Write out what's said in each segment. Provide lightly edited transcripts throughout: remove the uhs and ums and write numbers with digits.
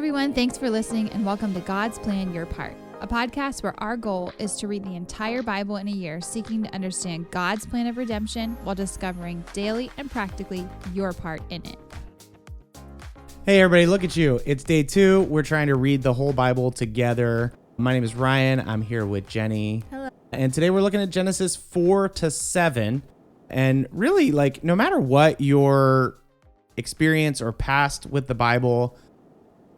everyone. Thanks for listening and welcome to God's Plan, Your Part, a podcast where our goal is to read the entire Bible in a year, seeking to understand God's plan of redemption while discovering daily and practically your part in it. Hey, everybody, look at you. It's day 2. We're trying to read the whole Bible together. My name is Ryan. I'm here with Jenny. Hello. And today we're looking at Genesis 4 to 7. And really, no matter what your experience or past with the Bible,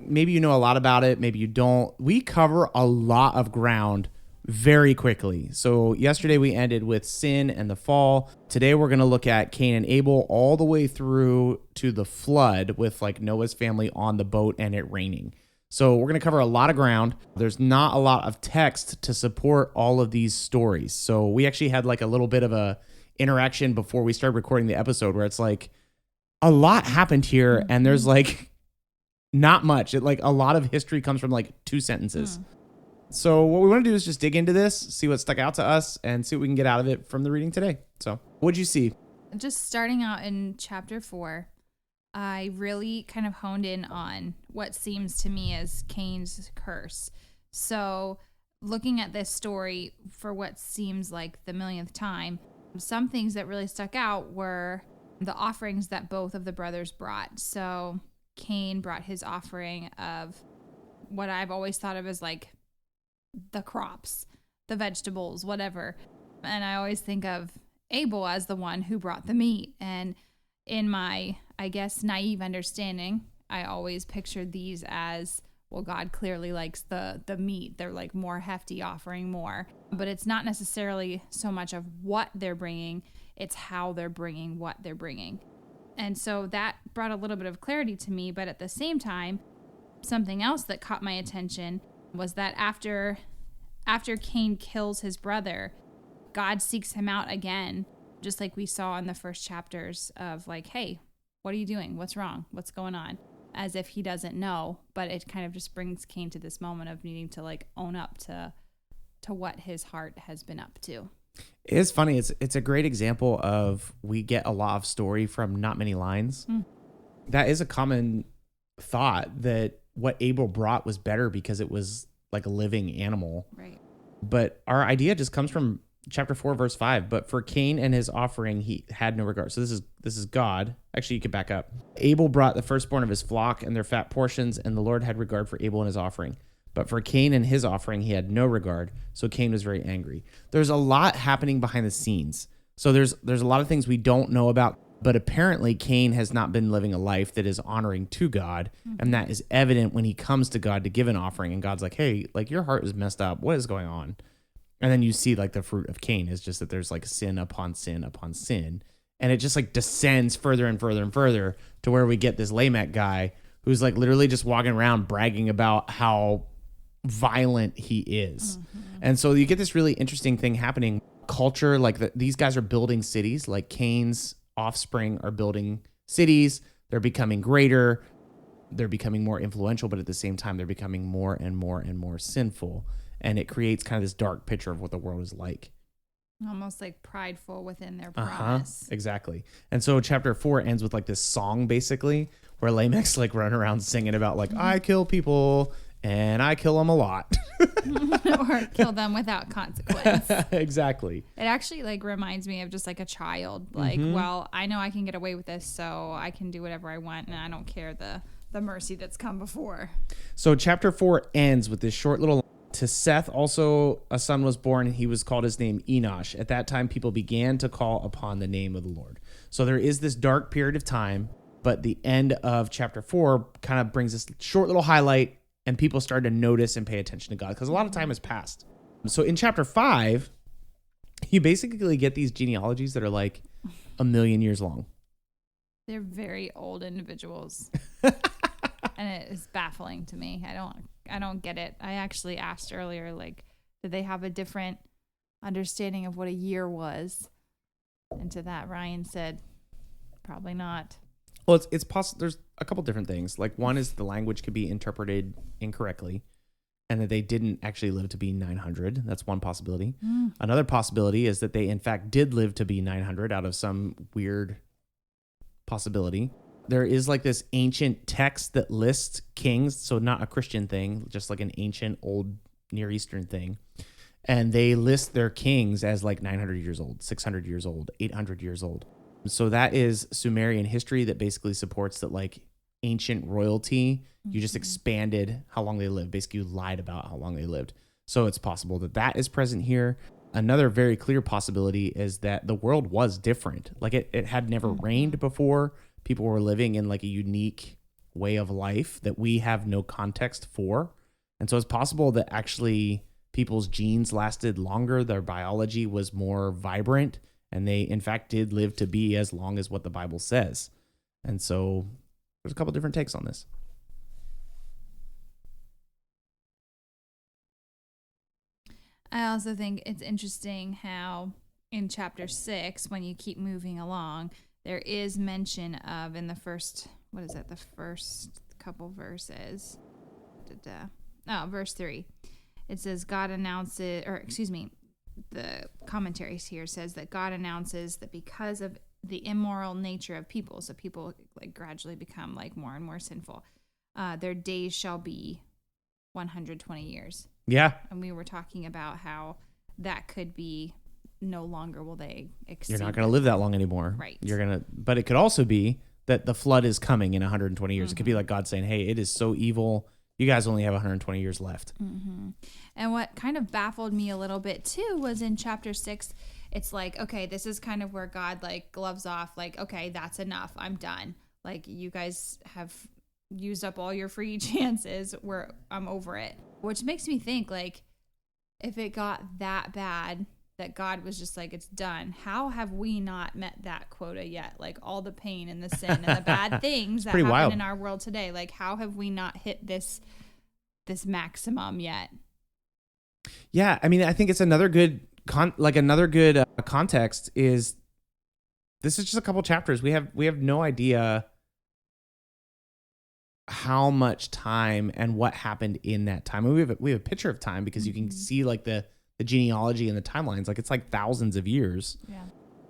maybe you know a lot about it, maybe you don't. We cover a lot of ground very quickly. So yesterday we ended with sin and the fall. Today we're going to look at Cain and Abel all the way through to the flood with Noah's family on the boat and it raining. So we're going to cover a lot of ground. There's not a lot of text to support all of these stories. So we actually had a little bit of a interaction before we started recording the episode where it's a lot happened here and there's not much. A lot of history comes from 2 sentences. So what we want to do is just dig into this, see what stuck out to us, and see what we can get out of it from the reading today. So what'd you see? Just starting out in chapter 4, I really kind of honed in on what seems to me as Cain's curse. So looking at this story for what seems like the millionth time, some things that really stuck out were the offerings that both of the brothers brought. So Cain brought his offering of what I've always thought of as the crops, the vegetables, whatever. And I always think of Abel as the one who brought the meat. And in my, I guess, naive understanding, I always pictured these as, well, God clearly likes the meat. They're more hefty, offering more. But it's not necessarily so much of what they're bringing, it's how they're bringing what they're bringing. And so that brought a little bit of clarity to me. But at the same time, something else that caught my attention was that after Cain kills his brother, God seeks him out again, just like we saw in the first chapters of hey, what are you doing? What's wrong? What's going on? As if he doesn't know, but it kind of just brings Cain to this moment of needing to own up to what his heart has been up to. It's funny. It's a great example of we get a lot of story from not many lines. That is a common thought that what Abel brought was better because it was like a living animal. Right. But our idea just comes from chapter 4, verse 5. But for Cain and his offering, he had no regard. So this is God. Actually, you could back up. Abel brought the firstborn of his flock and their fat portions, and the Lord had regard for Abel and his offering. But for Cain and his offering, he had no regard. So Cain was very angry. There's a lot happening behind the scenes. So there's a lot of things we don't know about. But apparently, Cain has not been living a life that is honoring to God. And that is evident when he comes to God to give an offering. And God's like, hey, your heart is messed up. What is going on? And then you see the fruit of Cain is just that there's sin upon sin upon sin. And it just descends further and further and further to where we get this Lamech guy who's literally just walking around bragging about how violent he is. And so you get this really interesting thing happening. Culture, these guys are building cities. Cain's offspring are building cities. They're becoming greater. They're becoming more influential, but at the same time, they're becoming more and more and more sinful. And it creates kind of this dark picture of what the world is like. Almost prideful within their promise. Exactly. And so chapter 4 ends with this song, basically, where Lamech's running around singing about I kill people and I kill them a lot. Or kill them without consequence. Exactly. It actually reminds me of just a child. Well, I know I can get away with this, so I can do whatever I want, and I don't care the mercy that's come before. So chapter 4 ends with this short little. To Seth also a son was born, and he was called his name Enosh. At that time, people began to call upon the name of the Lord. So there is this dark period of time, but the end of chapter 4 kind of brings this short little highlight, and people started to notice and pay attention to God because a lot of time has passed. So in chapter 5, you basically get these genealogies that are 1,000,000 years long. They're very old individuals. And it is baffling to me. I don't get it. I actually asked earlier, did they have a different understanding of what a year was? And to that, Ryan said, probably not. Well, it's possible. There's a couple different things. One is the language could be interpreted incorrectly, and that they didn't actually live to be 900. That's one possibility. Another possibility is that they, in fact, did live to be 900 out of some weird possibility. There is like this ancient text that lists kings. So not a Christian thing, just like an ancient old Near Eastern thing. And they list their kings as like 900 years old, 600 years old, 800 years old. So that is Sumerian history that basically supports that like ancient royalty, you just expanded how long they lived. Basically, you lied about how long they lived. So it's possible that that is present here. Another very clear possibility is that the world was different. Like it had never rained before. People were living in like a unique way of life that we have no context for. And so it's possible that actually people's genes lasted longer. Their biology was more vibrant. And they, in fact, did live to be as long as what the Bible says. And so there's a couple different takes on this. I also think it's interesting how in chapter 6, when you keep moving along, there is mention of in the first, what is it, the first couple verses? Verse 3. It says God announces, or excuse me, the commentaries here says that God announces that because of the immoral nature of people, so people like gradually become like more and more sinful, their days shall be 120 years. Yeah. And we were talking about how that could be no longer will they exceed. You're not going to live that long anymore. Right. But it could also be that the flood is coming in 120 years. It could be like God saying, hey, it is so evil. You guys only have 120 years left. And what kind of baffled me a little bit too was in chapter 6, it's like, okay, this is kind of where God like gloves off, like, okay, that's enough. I'm done. Like you guys have used up all your free chances I'm over it. Which makes me think like if it got that bad that God was just like, it's done. How have we not met that quota yet? Like all the pain and the sin and the bad things that happen wild in our world today. Like how have we not hit this maximum yet? Yeah, I mean, I think it's another good context is this is just a couple chapters. We have no idea how much time and what happened in that time. And we have a picture of time because you can see like the genealogy and the timelines. Like it's like thousands of years. Yeah.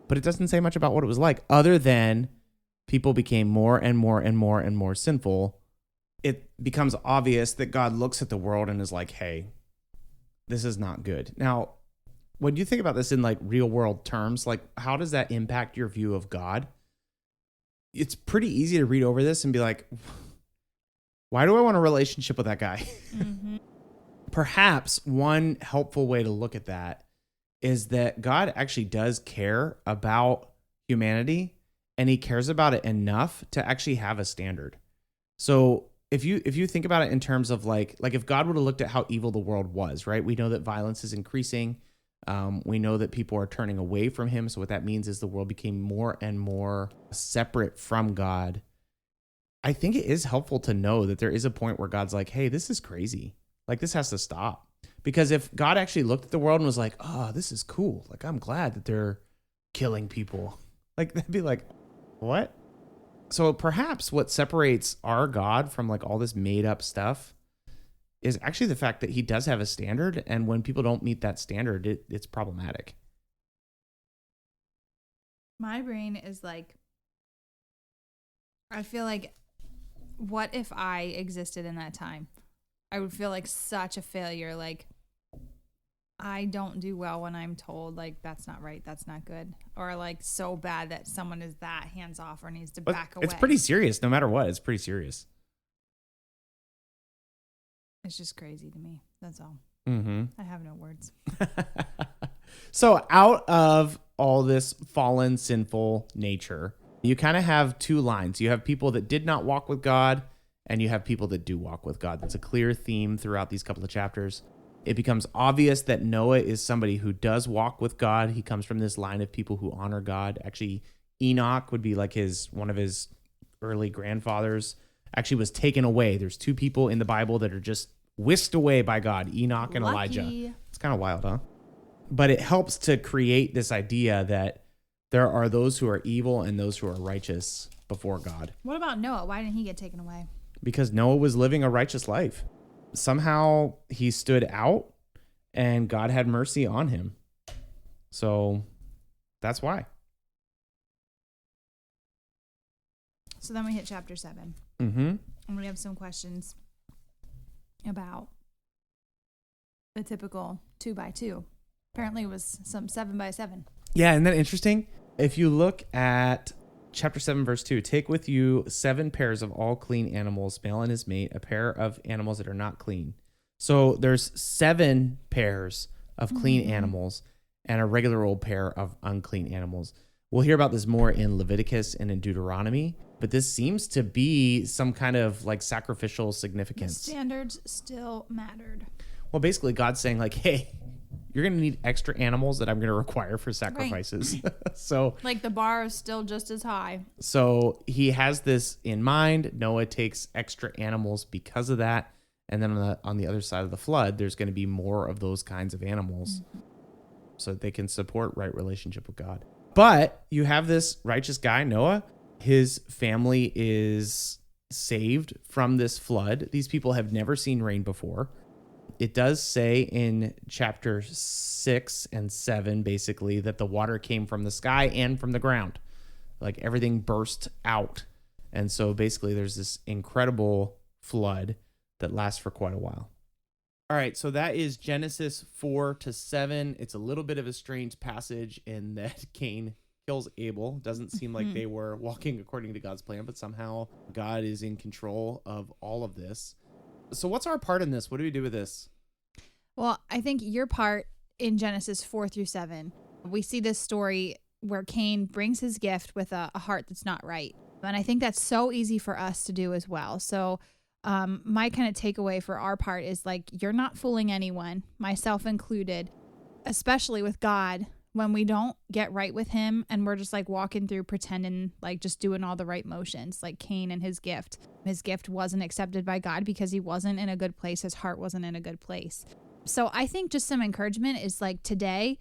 But it doesn't say much about what it was like other than people became more and more and more and more sinful. It becomes obvious that God looks at the world and is like, hey, this is not good. Now, when you think about this in like real world terms, like how does that impact your view of God? It's pretty easy to read over this and be like, why do I want a relationship with that guy? Perhaps one helpful way to look at that is that God actually does care about humanity and he cares about it enough to actually have a standard. So if you think about it in terms of like if God would have looked at how evil the world was, right? We know that violence is increasing. We know that people are turning away from him. So what that means is the world became more and more separate from God. I think it is helpful to know that there is a point where God's like, hey, this is crazy. Like this has to stop. Because if God actually looked at the world and was like, oh, this is cool. Like, I'm glad that they're killing people. Like, that'd be like, what? So perhaps what separates our God from like all this made up stuff is actually the fact that he does have a standard. And when people don't meet that standard, it's problematic. My brain is like, I feel like, what if I existed in that time? I would feel like such a failure. Like, I don't do well when I'm told, like, that's not right, that's not good. Or, like, so bad that someone is that hands off or needs to back away. It's pretty serious. No matter what, it's pretty serious. It's just crazy to me. That's all. I have no words. So out of all this fallen, sinful nature, you kind of have two lines. You have people that did not walk with God, and you have people that do walk with God. That's a clear theme throughout these couple of chapters. It becomes obvious that Noah is somebody who does walk with God. He comes from this line of people who honor God. Actually, Enoch would be like one of his early grandfathers. Actually was taken away. There's two people in the Bible that are just whisked away by God, Enoch and Elijah. It's kind of wild, huh? But it helps to create this idea that there are those who are evil and those who are righteous before God. What about Noah? Why didn't he get taken away? Because Noah was living a righteous life. Somehow he stood out and God had mercy on him. So that's why. So then we hit chapter 7. Mm-hmm. And we have some questions about the typical 2x2. Apparently it was some 7x7. Yeah, isn't that interesting? If you look at chapter 7, verse 2, take with you 7 pairs of all clean animals, male and his mate, a pair of animals that are not clean. So there's 7 pairs of clean animals and a regular old pair of unclean animals. We'll hear about this more in Leviticus and in Deuteronomy, but this seems to be some kind of like sacrificial significance. The standards still mattered. Well, basically God's saying like, hey, you're going to need extra animals that I'm going to require for sacrifices. Right. So like the bar is still just as high. So he has this in mind. Noah takes extra animals because of that. And then on the other side of the flood, there's going to be more of those kinds of animals so that they can support right relationship with God. But you have this righteous guy, Noah. His family is saved from this flood. These people have never seen rain before. It does say in chapter 6 and 7, basically, that the water came from the sky and from the ground. Like everything burst out. And so basically there's this incredible flood that lasts for quite a while. All right, so that is Genesis 4 to 7. It's a little bit of a strange passage in that Cain kills Abel. Doesn't seem like they were walking according to God's plan, but somehow God is in control of all of this. So what's our part in this? What do we do with this? Well, I think your part in Genesis 4 through 7, we see this story where Cain brings his gift with a heart that's not right. And I think that's so easy for us to do as well. So my kind of takeaway for our part is like, you're not fooling anyone, myself included, especially with God, when we don't get right with him and we're just like walking through pretending like just doing all the right motions, like Cain and his gift. His gift wasn't accepted by God because he wasn't in a good place. His heart wasn't in a good place. So I think just some encouragement is like today,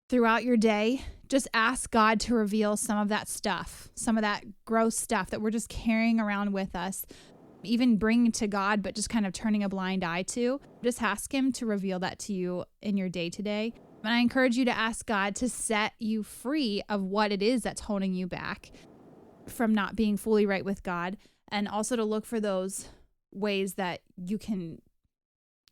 throughout your day, just ask God to reveal some of that stuff, some of that gross stuff that we're just carrying around with us, even bringing to God, but just kind of turning a blind eye to. Just ask him to reveal that to you in your day today. And I encourage you to ask God to set you free of what it is that's holding you back from not being fully right with God, and also to look for those ways that you can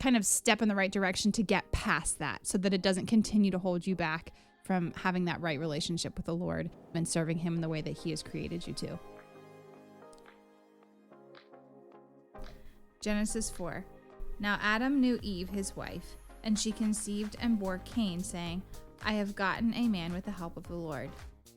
kind of step in the right direction to get past that so that it doesn't continue to hold you back from having that right relationship with the Lord and serving him in the way that he has created you to. Genesis 4. Now Adam knew Eve, his wife, and she conceived and bore Cain, saying, I have gotten a man with the help of the Lord.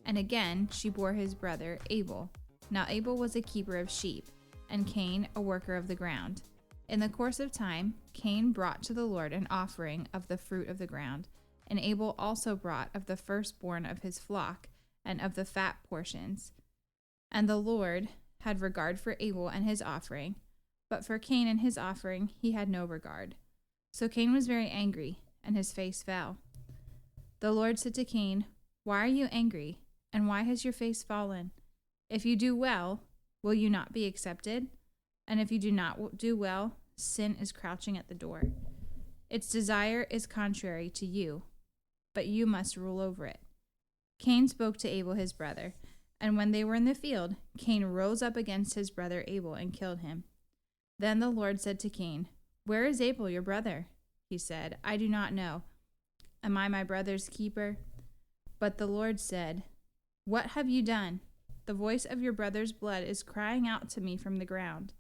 And again she bore his brother Abel. Now Abel was a keeper of sheep, and Cain a worker of the ground. In the course of time, Cain brought to the Lord an offering of the fruit of the ground, and Abel also brought of the firstborn of his flock, and of the fat portions. And the Lord had regard for Abel and his offering, but for Cain and his offering he had no regard. So Cain was very angry, and his face fell. The Lord said to Cain, Why are you angry, and why has your face fallen? If you do well, will you not be accepted? And if you do not do well, sin is crouching at the door. Its desire is contrary to you, but you must rule over it. Cain spoke to Abel his brother, and when they were in the field, Cain rose up against his brother Abel and killed him. Then the Lord said to Cain, Where is Abel your brother? He said, I do not know. Am I my brother's keeper? But the Lord said, What have you done? The voice of your brother's blood is crying out to me from the ground.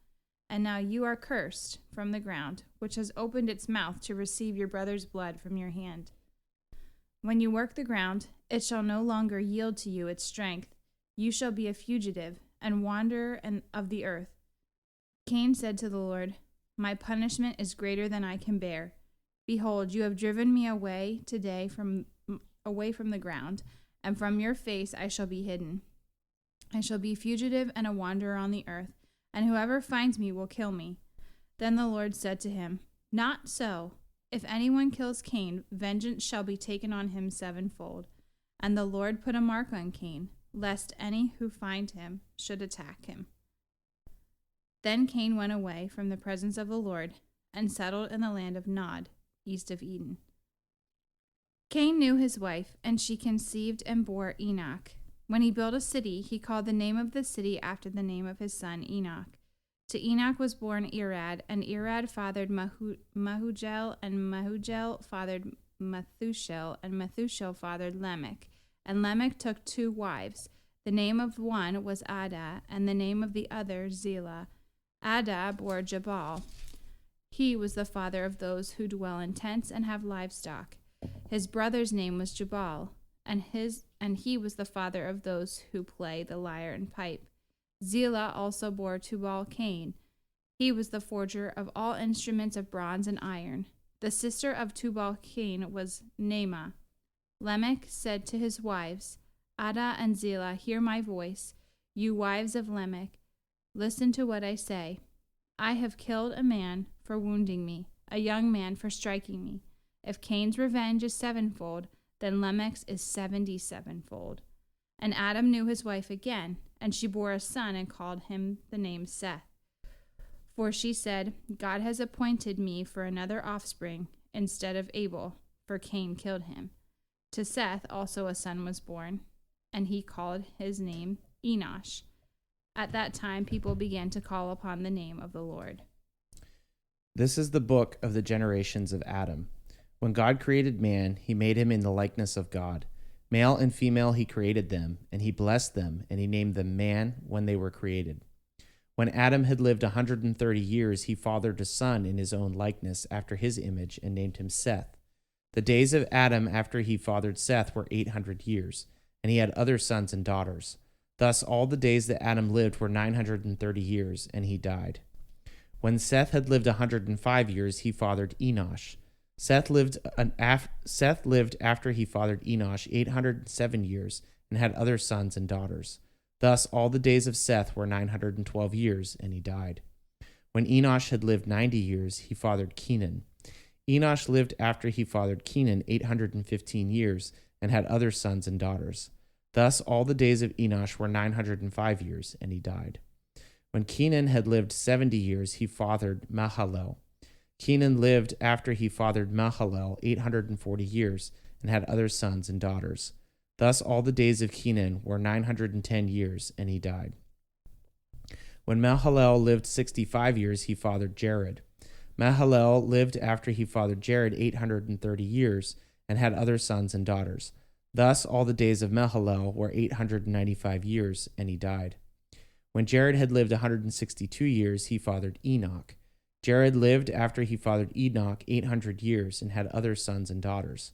And now you are cursed from the ground, which has opened its mouth to receive your brother's blood from your hand. When you work the ground, it shall no longer yield to you its strength. You shall be a fugitive and wanderer of the earth. Cain said to the Lord, My punishment is greater than I can bear. Behold, you have driven me away today away from the ground, and from your face I shall be hidden. I shall be fugitive and a wanderer on the earth, and whoever finds me will kill me. Then the Lord said to him, Not so. If anyone kills Cain, vengeance shall be taken on him sevenfold. And the Lord put a mark on Cain, lest any who find him should attack him. Then Cain went away from the presence of the Lord and settled in the land of Nod, east of Eden. Cain knew his wife, and she conceived and bore Enoch. When he built a city, he called the name of the city after the name of his son Enoch. To Enoch was born Irad, and Irad fathered Mahujel, and Mahujel fathered Methushel, and Methushel fathered Lamech. And Lamech took 2 wives. The name of one was Ada, and the name of the other Zillah. Ada bore Jabal. He was the father of those who dwell in tents and have livestock. His brother's name was Jabal, and he was the father of those who play the lyre and pipe. Zillah also bore Tubal Cain. He was the forger of all instruments of bronze and iron. The sister of Tubal Cain was Naamah. Lamech said to his wives, Ada and Zillah, hear my voice. You wives of Lamech, listen to what I say. I have killed a man for wounding me, a young man for striking me. If Cain's revenge is 7-fold, then Lamech's is 77-fold. And Adam knew his wife again, and she bore a son and called him the name Seth. For she said, God has appointed me for another offspring instead of Abel, for Cain killed him. To Seth also a son was born, and he called his name Enosh. At that time, people began to call upon the name of the Lord. This is the book of the generations of Adam. When God created man, he made him in the likeness of God. Male and female he created them, and he blessed them, and he named them man when they were created. When Adam had lived 130 years, he fathered a son in his own likeness after his image, and named him Seth. The days of Adam after he fathered Seth were 800 years, and he had other sons and daughters. Thus all the days that Adam lived were 930 years, and he died. When Seth had lived 105 years, he fathered Enosh. Seth lived after he fathered Enosh 807 years, and had other sons and daughters. Thus all the days of Seth were 912 years, and he died. When Enosh had lived 90 years, he fathered Kenan. Enosh lived after he fathered Kenan 815 years, and had other sons and daughters. Thus all the days of Enosh were 905 years, and he died. When Kenan had lived 70 years, he fathered Mahalalel. Kenan lived after he fathered Mahalalel 840 years, and had other sons and daughters. Thus all the days of Kenan were 910 years, and he died. When Mahalalel lived 65 years, he fathered Jared. Mahalalel lived after he fathered Jared 830 years, and had other sons and daughters. Thus all the days of Mahalalel were 895 years, and he died. When Jared had lived 162 years, he fathered Enoch. Jared lived after he fathered Enoch 800 years, and had other sons and daughters.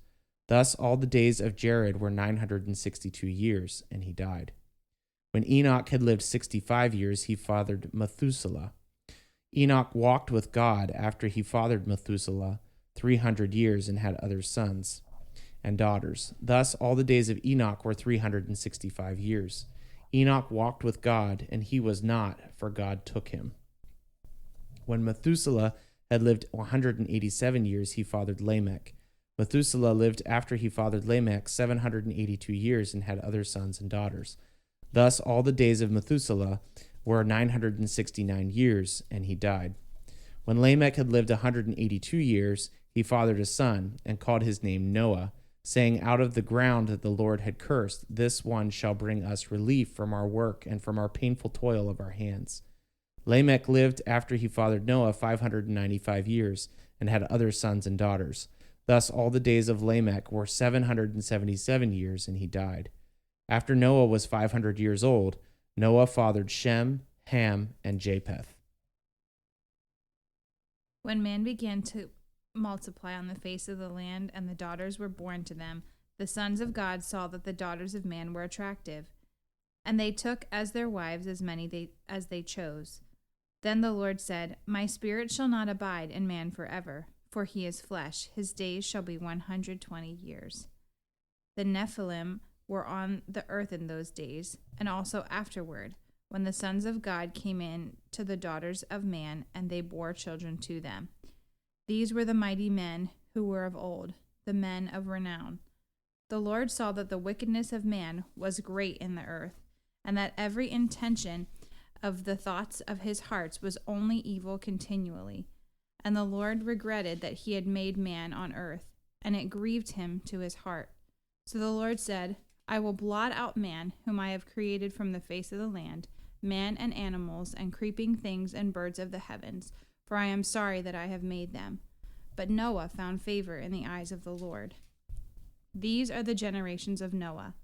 Thus all the days of Jared were 962 years, and he died. When Enoch had lived 65 years, he fathered Methuselah. Enoch walked with God after he fathered Methuselah 300 years, and had other sons and daughters. Thus all the days of Enoch were 365 years. Enoch walked with God, and he was not, for God took him. When Methuselah had lived 187 years, he fathered Lamech. Methuselah lived after he fathered Lamech 782 years, and had other sons and daughters. Thus all the days of Methuselah were 969 years, and he died. When Lamech had lived 182 years, he fathered a son, and called his name Noah, saying, out of the ground that the Lord had cursed, this one shall bring us relief from our work and from our painful toil of our hands. Lamech lived after he fathered Noah 595 years, and had other sons and daughters. Thus all the days of Lamech were 777 years, and he died. After Noah was 500 years old, Noah fathered Shem, Ham, and Japheth. When man began to multiply on the face of the land, and the daughters were born to them, the sons of God saw that the daughters of man were attractive, and they took as their wives as many as they chose. Then the Lord said, my spirit shall not abide in man forever, for he is flesh. His days shall be 120 years. The Nephilim were on the earth in those days, and also afterward, when the sons of God came in to the daughters of man, and they bore children to them. These were the mighty men who were of old, the men of renown. The Lord saw that the wickedness of man was great in the earth, and that every intention of the thoughts of his hearts was only evil continually. And the Lord regretted that he had made man on earth, and it grieved him to his heart. So the Lord said, I will blot out man, whom I have created from the face of the land, man and animals and creeping things and birds of the heavens, for I am sorry that I have made them. But Noah found favor in the eyes of the Lord. These are the generations of Noah.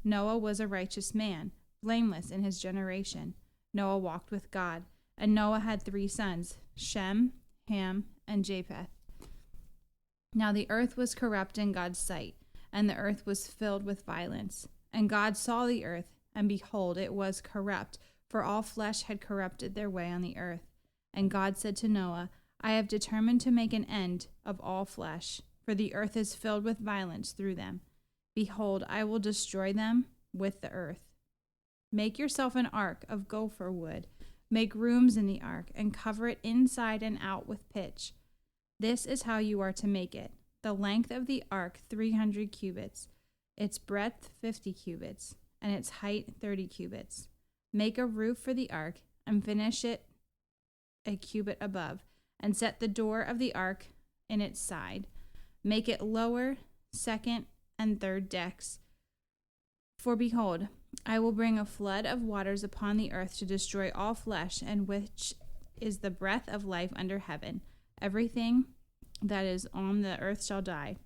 Noah was a righteous man, blameless in his generation. Noah walked with God, and Noah had 3 sons, Shem, Ham, and Japheth. Now the earth was corrupt in God's sight, and the earth was filled with violence. And God saw the earth, and behold, it was corrupt, for all flesh had corrupted their way on the earth. And God said to Noah, I have determined to make an end of all flesh, for the earth is filled with violence through them. Behold, I will destroy them with the earth. Make yourself an ark of gopher wood. Make rooms in the ark, and cover it inside and out with pitch. This is how you are to make it. The length of the ark 300 cubits, its breadth 50 cubits, and its height 30 cubits. Make a roof for the ark, and finish it a cubit above, and set the door of the ark in its side. Make it lower, second, and third decks. For behold, I will bring a flood of waters upon the earth to destroy all flesh, and which is the breath of life under heaven. Everything that is on the earth shall die.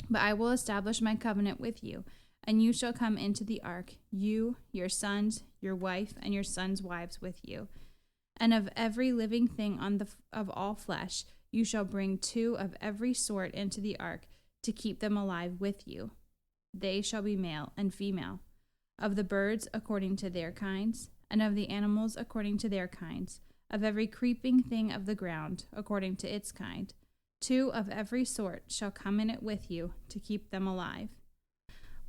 But I will establish my covenant with you, and you shall come into the ark, you, your sons, your wife, and your sons' wives with you. And of every living thing of all flesh, you shall bring 2 of every sort into the ark, to keep them alive with you. They shall be male and female. Of the birds according to their kinds, and of the animals according to their kinds, of every creeping thing of the ground according to its kind. 2 of every sort shall come in it with you, to keep them alive.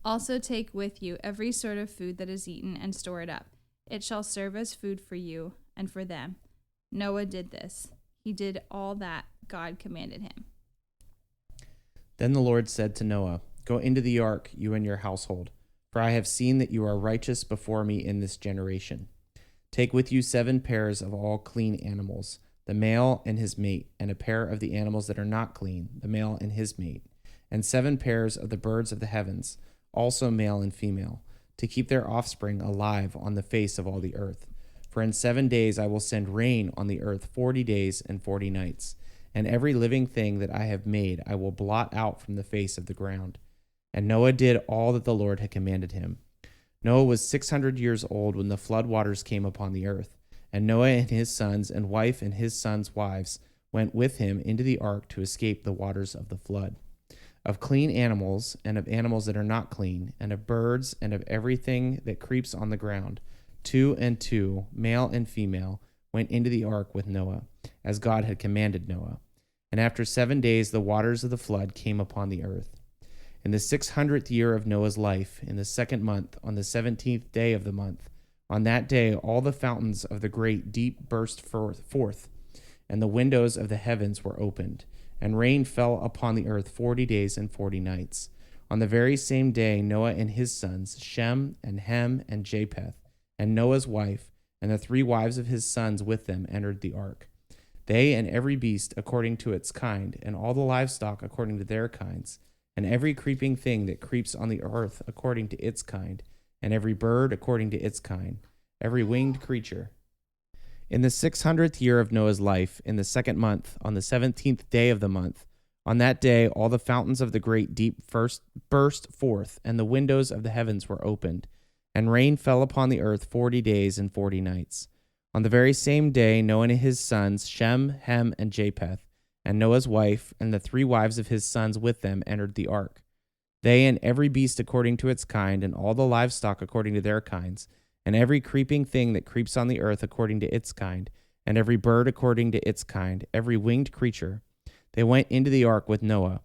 Also take with you every sort of food that is eaten, and store it up. It shall serve as food for you and for them. Noah did this. He did all that God commanded him. Then the Lord said to Noah, Go into the ark, you and your household, for I have seen that you are righteous before me in this generation. Take with you 7 pairs of all clean animals, the male and his mate, and a pair of the animals that are not clean, the male and his mate, and 7 pairs of the birds of the heavens, also male and female, to keep their offspring alive on the face of all the earth. For in 7 days I will send rain on the earth 40 days and 40 nights, and every living thing that I have made I will blot out from the face of the ground. And Noah did all that the Lord had commanded him. Noah was 600 years old when the flood waters came upon the earth, and Noah and his sons and wife and his sons' wives went with him into the ark to escape the waters of the flood. Of clean animals, and of animals that are not clean, and of birds, and of everything that creeps on the ground, 2 and 2, male and female, went into the ark with Noah, as God had commanded Noah. And after 7 days the waters of the flood came upon the earth. In the 600th year of Noah's life, in the 2nd month, on the 17th day of the month, on that day all the fountains of the great deep burst forth, and the windows of the heavens were opened, and rain fell upon the earth 40 days and 40 nights. On the very same day Noah and his sons, Shem and Ham and Japheth, and Noah's wife, and the 3 wives of his sons with them entered the ark. They and every beast according to its kind, and all the livestock according to their kinds, and every creeping thing that creeps on the earth according to its kind, and every bird according to its kind, every winged creature. In the 600th year of Noah's life, in the 2nd month, on the 17th day of the month, on that day all the fountains of the great deep first burst forth, and the windows of the heavens were opened, and rain fell upon the earth 40 days and 40 nights. On the very same day Noah and his sons, Shem, Ham, and Japheth, and Noah's wife, and the 3 wives of his sons with them entered the ark. They and every beast according to its kind, and all the livestock according to their kinds, and every creeping thing that creeps on the earth according to its kind, and every bird according to its kind, every winged creature. They went into the ark with Noah,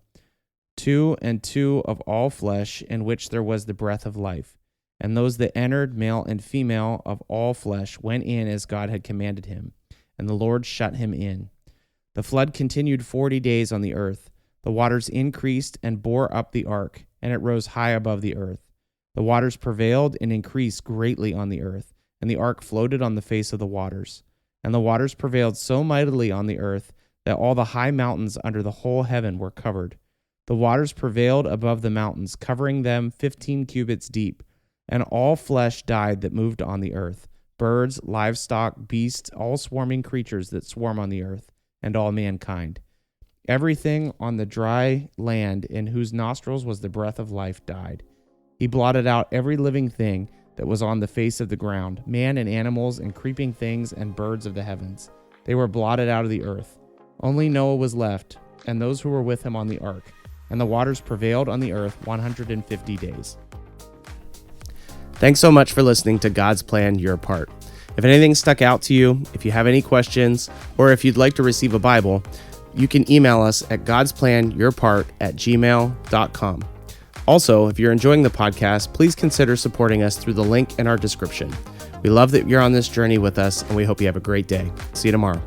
2 and 2 of all flesh, in which there was the breath of life. And those that entered, male and female of all flesh, went in as God had commanded him, and the Lord shut him in. The flood continued 40 days on the earth. The waters increased and bore up the ark, and it rose high above the earth. The waters prevailed and increased greatly on the earth, and the ark floated on the face of the waters. And the waters prevailed so mightily on the earth that all the high mountains under the whole heaven were covered. The waters prevailed above the mountains, covering them 15 cubits deep, and all flesh died that moved on the earth, birds, livestock, beasts, all swarming creatures that swarm on the earth, and all mankind. Everything on the dry land in whose nostrils was the breath of life died. He blotted out every living thing that was on the face of the ground, man and animals and creeping things and birds of the heavens. They were blotted out of the earth. Only Noah was left, and those who were with him on the ark, and the waters prevailed on the earth 150 days. Thanks so much for listening to God's Plan, Your Part. If anything stuck out to you, if you have any questions, or if you'd like to receive a Bible, you can email us at godsplanyourpart@gmail.com. Also, if you're enjoying the podcast, please consider supporting us through the link in our description. We love that you're on this journey with us, and we hope you have a great day. See you tomorrow.